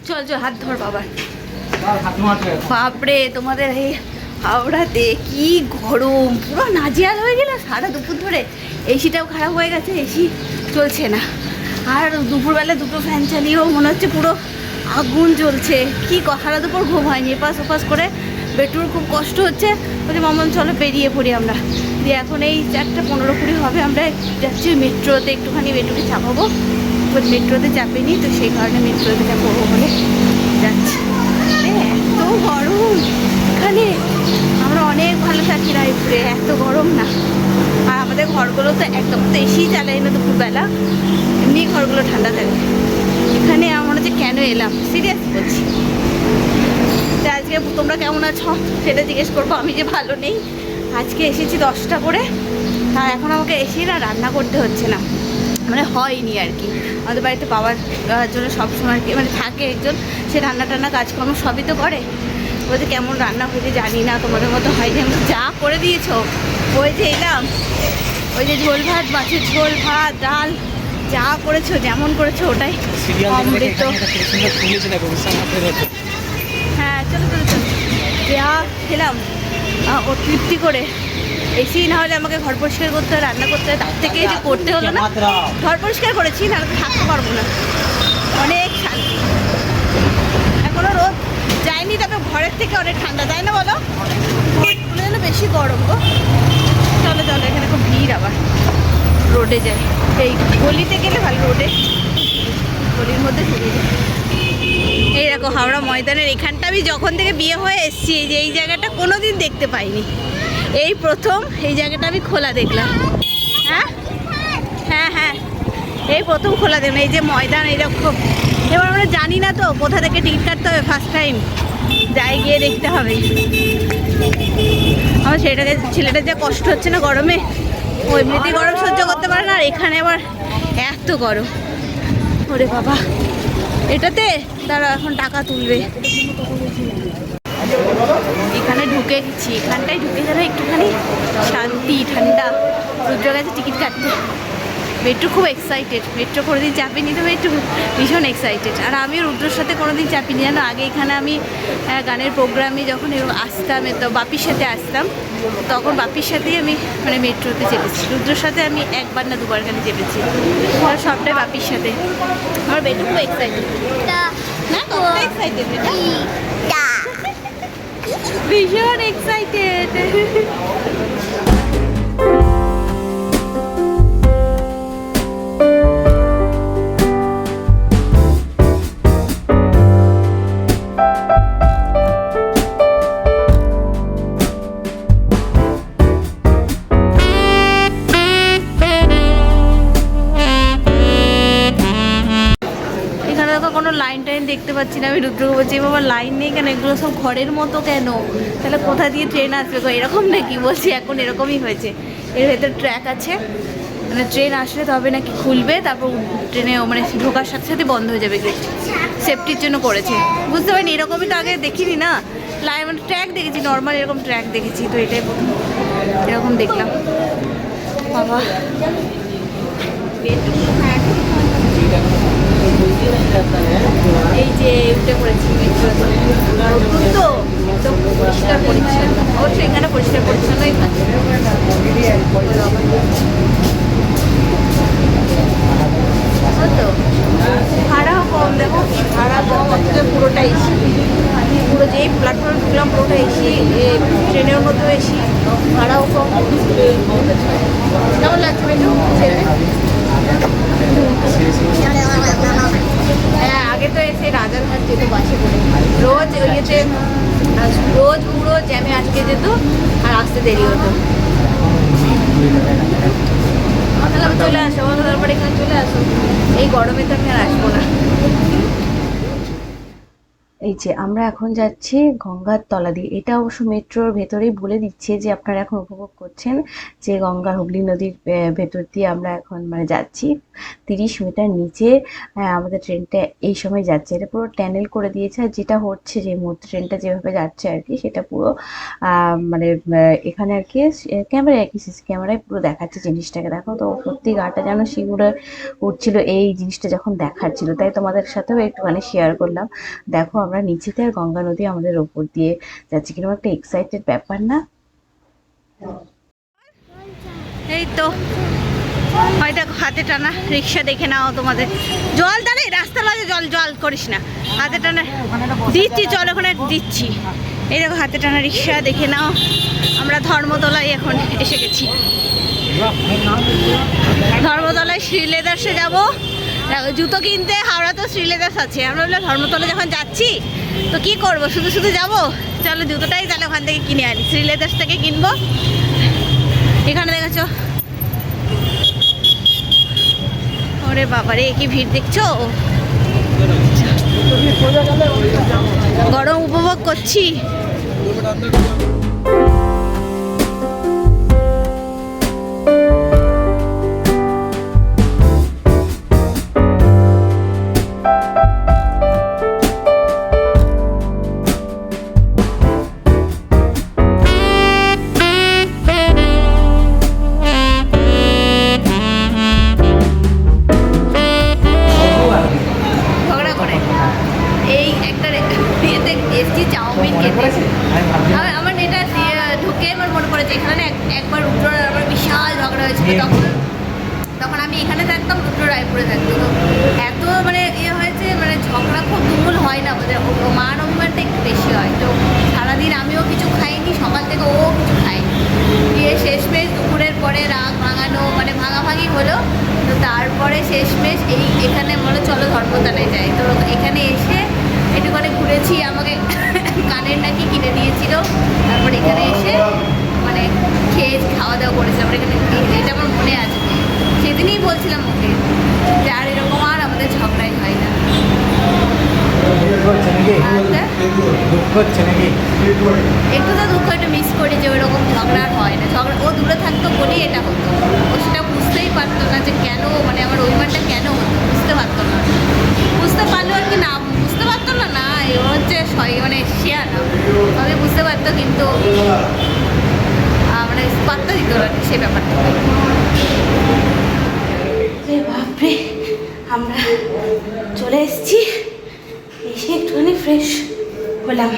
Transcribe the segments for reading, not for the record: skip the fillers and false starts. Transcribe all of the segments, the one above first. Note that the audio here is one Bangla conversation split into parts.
চল চল হাত ধর বাবার। বাপরে তোমাদের এই হাওড়াতে কি গরম, পুরো নাজেহাল হয়ে গেল সারা দুপুর ধরে। এসিটাও খারাপ হয়ে গেছে, এসি চলছে না। আর দুপুরবেলা দুটো ফ্যান চালিয়েও মনে হচ্ছে পুরো আগুন জ্বলছে। কি সারা দুপুর ঘুম হয়নি, এপাশ ওপাশ করে বেটুর খুব কষ্ট হচ্ছে। বলছি মামন চলো বেরিয়ে পড়ি আমরা। দিয়ে এখন এই 4:15-20 হবে, আমরা যাচ্ছি মেট্রোতে একটুখানি বেটুকে চাপাবো। মেট্রোতে চাপিনি তো, সেই কারণে মেট্রোতে চাপাবো বলে যাচ্ছি। এত গরম এখানে, আমরা অনেক ভালো থাকি রায়পুরে, এত গরম না। আর আমাদের ঘরগুলো তো একদম তো এসি চালাই না দুপুরবেলা, এমনি ঘরগুলো ঠান্ডা থাকে। এখানে আমার হচ্ছে কেন এলাম সিরিয়াস বলছি। তো আজকে তোমরা কেমন আছো সেটা জিজ্ঞেস করবো। আমি যে ভালো নেই, আজকে এসেছি 10টা করে, তা এখন আমাকে এসে না রান্না করতে হচ্ছে না, মানে হয়নি আর কি। আমাদের বাড়িতে বাবার জন্য সবসময় আর কি মানে থাকে একজন, সে রান্না টান্না কাজকর্ম সবই তো করে। বলছে কেমন রান্না হয়েছে জানি না, তোমাদের মতো হয়নি। আমি যা করে দিয়েছো, ওই যে এলাম, ওই যে ঝোল ভাত, মাছের ঝোল ভাত, ডাল, যা করেছো যেমন করেছো ওটাই অমৃত। হ্যাঁ চলো চলো চলো, যা খেলাম ও তৃপ্তি করে। এসি না হলে আমাকে ঘর পরিষ্কার করতে হয়, রান্না করতে হয়, তার থেকে যে করতে হলো না। ঘর পরিষ্কার করেছি, না তো থাকতে পারবো না, অনেক শান্তি। এখনো রোদ যায়নি, তবে ঘরের থেকে অনেক ঠান্ডা, তাই না বলো? ঘরগুলো যেন বেশি গরম গো। চলো চলো, এখানে খুব ভিড়, আবার রোডে যায়। এই গলিতে গেলে ভালো, রোডে গলির মধ্যে ঢুকে যায়। এই দেখো হাওড়া ময়দানের এখানটা আমি যখন থেকে বিয়ে হয়ে এসেছি, এই যে এই জায়গাটা কোনো দিন দেখতে পাইনি, এই প্রথম এই জায়গাটা আমি খোলা দেখলাম। হ্যাঁ হ্যাঁ হ্যাঁ, এই প্রথম খোলা দেখলাম। এই যে ময়দান এইরকম, এবার আমরা জানি না তো কোথা থেকে টিকিট কাটতে হবে, ফার্স্ট টাইম যাই, গিয়ে দেখতে হবে। আমার ছেলেটার যা কষ্ট হচ্ছে না গরমে, ও এমনিতেই গরম সহ্য করতে পারে না, আর এখানে আবার এত গরম। ওরে বাবা, এটাতে তারা এখন টাকা তুলবে। এখানে ঢুকে গেছি, এখানটায় ঢুকে গেলে একটুখানি শান্তি, ঠান্ডা। রুদ্র গেছে টিকিট কাটতে। মেট্রো খুব এক্সাইটেড, মেট্রো কোনোদিন চাপিনি, তো মেট্রো ভীষণ এক্সাইটেড। আর আমিও রুদ্রর সাথে কোনোদিন চাপিনি জানো। আগে এখানে আমি গানের প্রোগ্রামে যখন আসতাম, তো বাপির সাথে আসতাম, তখন বাপির সাথেই আমি মানে মেট্রোতে চেপেছি। রুদ্রর সাথে আমি একবার না দুবার গানে চেপেছি, আর সবটাই বাপির সাথে। আমার মেট্রো খুব এক্সাইটেড না, কতটা এক্সাইটেড এটা, ভীষণ এক্সাইটেড। কোনো লাইন টাইন দেখতে পাচ্ছি না। আমি রুদ্রকে বলছি বাবা লাইন নেই কেন, এগুলো সব ঘরের মতো কেন, তাহলে কোথা দিয়ে ট্রেন আসবে গো, এরকম নাকি? বলছি এখন এরকমই হয়েছে, এর ভেতর ট্র্যাক আছে, মানে ট্রেন আসলে তবে নাকি খুলবে, তারপর ট্রেনে মানে ঢোকার সাথে সাথে বন্ধ হয়ে যাবে, সেফটির জন্য করেছে। বুঝতে পারিনি, এরকমই তো আগে দেখিনি না। লাইন মানে ট্র্যাক দেখেছি, নর্মাল এরকম ট্র্যাক দেখেছি, তো এটাই প্রথম এরকম দেখলাম। বাবা এই যে উঠে পড়েছি নতুন তো, একদম পরিষ্কার পরিচ্ছন্ন, অবশ্যই এখানে পরিষ্কার পরিচ্ছন্নই থাকে। তো ভাড়াও কম, দেখো ভাড়া কম হচ্ছে, পুরোটা এসি, পুরো যেই প্ল্যাটফর্মে ঢুকলাম পুরোটা এসি, ট্রেনের মধ্যেও এসি, ভাড়াও কম। কেমন লাগছে মেনু? হ্যাঁ আগে তো এসে রাজারহাট যেত বাসে করে, রোজ ইয়েতে রোজ পুরো জ্যামে আটকে যেত আর আসতে দেরি হতো। তাহলে আমি চলে আসো, তারপরে এখানে চলে আসো, এই গরমে তো আমি আর আসবো না। এই যে আমরা এখন যাচ্ছি গঙ্গার তলা দিয়ে। এটা অবশ্য মেট্রোর ভেতরেই বলে দিচ্ছে যে আপনারা এখন উপভোগ করছেন যে গঙ্গা হুগলি নদীর ভেতর দিয়ে আমরা এখন মানে যাচ্ছি। 30 মিটার নিচে আমাদের ট্রেনটা এই সময় যাচ্ছে। এটা পুরো ট্যানেল করে দিয়েছে। আর যেটা হচ্ছে যে মুহূর্তে ট্রেনটা যেভাবে যাচ্ছে আর কি, সেটা পুরো মানে এখানে আর কি ক্যামেরায় আর কি, সিসি ক্যামেরায় পুরো দেখাচ্ছে জিনিসটাকে। দেখো তো সত্যি গাটা যেন শিউরে উঠছিল এই জিনিসটা যখন দেখাচ্ছিল, তাই তোমাদের সাথেও একটুখানি শেয়ার করলাম। দেখো আমরা নিচেতে আর গঙ্গা নদী আমাদের ওপর দিয়ে যাচ্ছে, কিরকম একটা এক্সাইটেড ব্যাপার না? এই তো হয়তো হাতে টানা রিক্সা দেখে নাও তোমাদের। জল দাঁড়াই রাস্তা লাগে, জল জল করিস না, হাতে টানা দিচ্ছি, চল ওখানে দিচ্ছি। এই দেখো হাতে টানা রিক্সা দেখে নাও। আমরা ধর্মতলায় এখন এসে গেছি। ধর্মতলায় শ্রীলেদার্সে যাবো জুতো কিনতে। হাওড়া তো শ্রীলেদার্স আছে, আমরা বললাম ধর্মতলা যখন যাচ্ছি তো কি করব, শুধু শুধু যাবো, চলো জুতোটাই তাহলে ওখান থেকে কিনে আনি, শ্রীলেদার্স থেকে কিনবো। এখানে দেখেছো, ওরে বাবারে কি ভিড় দেখছো। গরম উপভোগ করছি। ঝগড়া করে এই একটা ইয়েতে এসছি চাউমিন খেতে। আমার এটা ঢুকে আমার মনে পড়েছে এখানে একবার রুদ্র আমার বিশাল ঝগড়া হয়েছিল। তখন আমি এখানে থাকতাম, রুদ্র রায়পুরে থাকতো। তো এত মানে ইয়ে হয়েছে, মানে ঝগড়া খুব তুমুল হয় না আমাদের, মান অভিমানটা একটু বেশি হয়। তো সারাদিন আমিও কিছু খাইনি, সকাল থেকে ও কিছু খাইনি। দিয়ে শেষমেশ দুপুরের পরে রাগ ভাঙানো মানে ভাঙাভাঙি হলো। তো তারপরে শেষমেশ এখানে বলো চলো ধর্মতলায় যাই। তো এখানে এসে একটুখানি ঘুরেছি, আমাকে কানের নাকি কিনে দিয়েছিল। তারপর এখানে এসে মানে খেয়ে খাওয়া দাওয়া করেছি আমরা এখানে। এটা আমার মনে আছে, সেদিনই বলছিলাম ওকে যে আর এরকম আর আমাদের ঝগড়াই হয় না। একটু তো দুঃখ, একটু মিস করি যে ওইরকম ঝগড়া হয় না। ঝগড়া ও দূরে থাকতো বলেই এটা হতো। ও সেটা বুঝতেই পারতো না যে কেন, মানে আমার অভিমানটা কেন হতো, বুঝতে পারতো না। বুঝতে পারলো আর কি, না বুঝতে পারতো না, না ও হচ্ছে মানে শেয়ার না, তবে বুঝতে পারতো কিন্তু মানে পাত্তা দিত না সে ব্যাপারটা। বাপরে আমরা চলে এসেছি, এসে একটুখানি ফ্রেশ হলাম।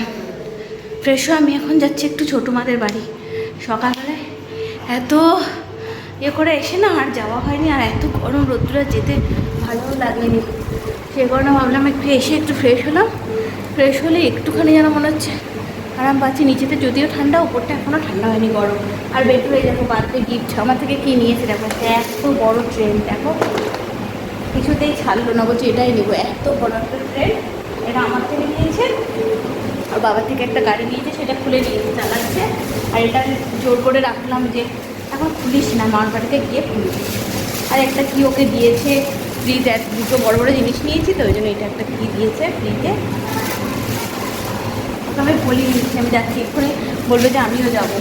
ফ্রেশ হয়ে আমি এখন যাচ্ছি একটু ছোটো মাদের বাড়ি। সকালবেলায় এত ইয়ে করে এসে না আর যাওয়া হয়নি, আর এত গরম রোদ্দুরে যেতে ভালোও লাগেনি। সে কারণে ভাবলাম একটু এসে একটু ফ্রেশ হলাম। ফ্রেশ হলে একটুখানি যেন মনে হচ্ছে আরাম পাচ্ছি। নিচেতে যদিও ঠান্ডা, ওপরটা এখনও ঠান্ডা হয়নি, গরম। আর বেডরুমে দেখো বার্থডে গিফট আমার থেকে কী নিয়েছে দেখো, এত বড় ট্রেন দেখো, কিছুতেই ছাড়লো না, বলছে এটাই নেবো। এত বড় একটা ট্রেন, এটা আমার থেকে নিয়েছে। আর বাবার থেকে একটা গাড়ি নিয়েছে, সেটা খুলে নিয়েছে, চালাচ্ছে। আর এটা জোর করে রাখলাম যে এখন খুলিস না, মার বাড়িতে গিয়ে খুলবি। আর একটা কি ওকে দিয়েছে ফ্রিতে, দুটো বড় বড় জিনিস নিয়েছি তো ওই জন্য এটা একটা কি দিয়েছে ফ্রিতে। আমি বলি নিচ্ছি আমি যাচ্ছি, এক্ষুনি বলবে যে আমিও যাবো।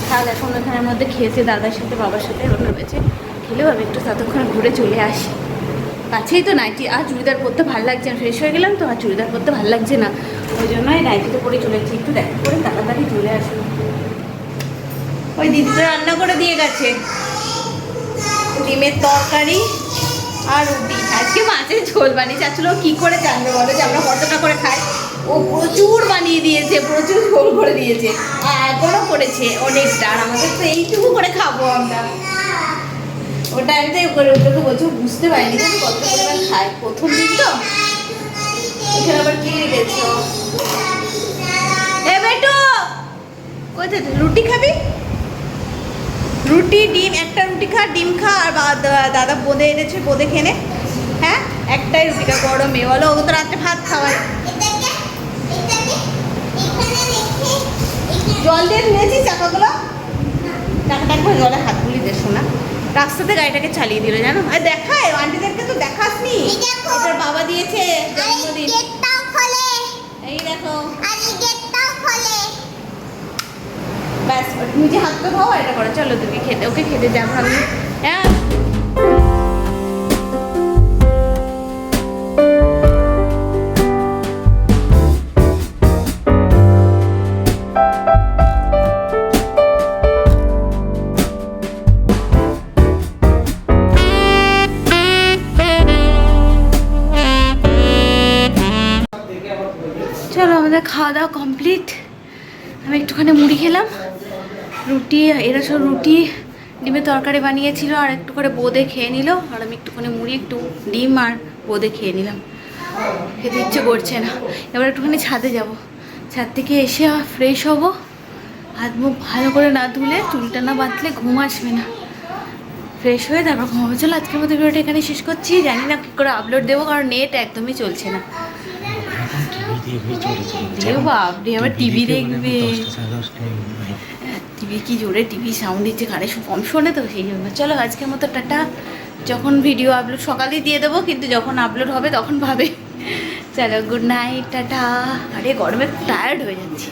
তাহলে এখন ওখানের মধ্যে খেয়েছে দাদার সাথে বাবার সাথে, ওটা রয়েছে, খেলেও আমি একটু ততক্ষণ ঘুরে চলে আসি। কাছেই তো নাইটি, আর চুড়িদার পরতে ভালো লাগছে না, ফ্রেশ হয়ে গেলাম তো আর চুড়িদার পরতে ভালো লাগছে না, ওই জন্যই নাইটিতে পরে চলে যাচ্ছি। একটু দেখা করে তাড়াতাড়ি চলে আসবো। ওই দিদিটা রান্না করে দিয়ে গেছে ডিমের তরকারি আর রুটি। আজকে মাছের ঝোল বানিয়েছে, আসলে ও কী করে জানবে বলো যে আমরা কতটা করে খাই। ও প্রচুর বানিয়ে দিয়েছে, প্রচুর ঝোল করে দিয়েছে, আর এখনও করেছে অনেকটা। আর আমাদের তো এইটুকু করে খাবো আমরা। ওটা আমি তাই করে ওটাকে বলছো, বুঝতে পারিনি যে কত পরিমাণ খাই, প্রথম দিন তো। এখানে আবার কি রেখেছো? এ বেটু কোথায় রুটি খাবি? রুটি ডিম, একটা রুটি খা, ডিম খা। আর দাদা বোঁদে এনেছে, বোঁদে খেনে। হ্যাঁ একটাই রুটিটা গরমে, বলো ও তো রাত্রে ভাত খাওয়ায়। জল দিয়ে ধুয়েছি চাকাগুলো, চাকাটা একবার জলে হাত গুলি দে শোনা। রাস্তাতে গাড়িটাকে চালিয়ে দিল জানো। আর দেখায় আন্টিদেরকে তো দেখাসনি, এটার বাবা দিয়েছে জন্মদিন। এই দেখো ব্যাস নিজে হাত তো খাও এটা করো। চলো তুমি খেতে, ওকে খেতে যাবো আমি। হ্যাঁ চলো আমাদের খাওয়া দাওয়া কমপ্লিট। আমি একটুখানি মুড়ি খেলাম, রুটি, এরা সব রুটি ডিমের তরকারি বানিয়েছিল আর একটু করে বোঁদে খেয়ে নিল, আর আমি একটুখানি মুড়ি, একটু ডিম আর বোঁদে খেয়ে নিলাম। খেতে ইচ্ছে করছে না। এবার একটুখানি ছাদে যাব, ছাদ থেকে এসে ফ্রেশ হব, হাত মুখ ভালো করে না ধুলে, চুলটা না বাঁধলে ঘুম আসবে না। ফ্রেশ হয়ে তারপর ঘুমাবো। চলো আজকের মতো ভিডিওটা এখানে শেষ করছি। জানি না কী করে আপলোড দেবো, কারণ নেট একদমই চলছে না। বাপরে আবার টিভি দেখবে, টিভি কি জোরে টিভি সাউন্ড দিচ্ছে, কানে কম শোনে তো সেই জন্য। চলো আজকের মতো টাটা। যখন ভিডিও আপলোড সকালেই দিয়ে দেবো, কিন্তু যখন আপলোড হবে তখন ভাবে। চলো গুড নাইট, টাটা। আরে গরমে টায়ার্ড হয়ে যাচ্ছি।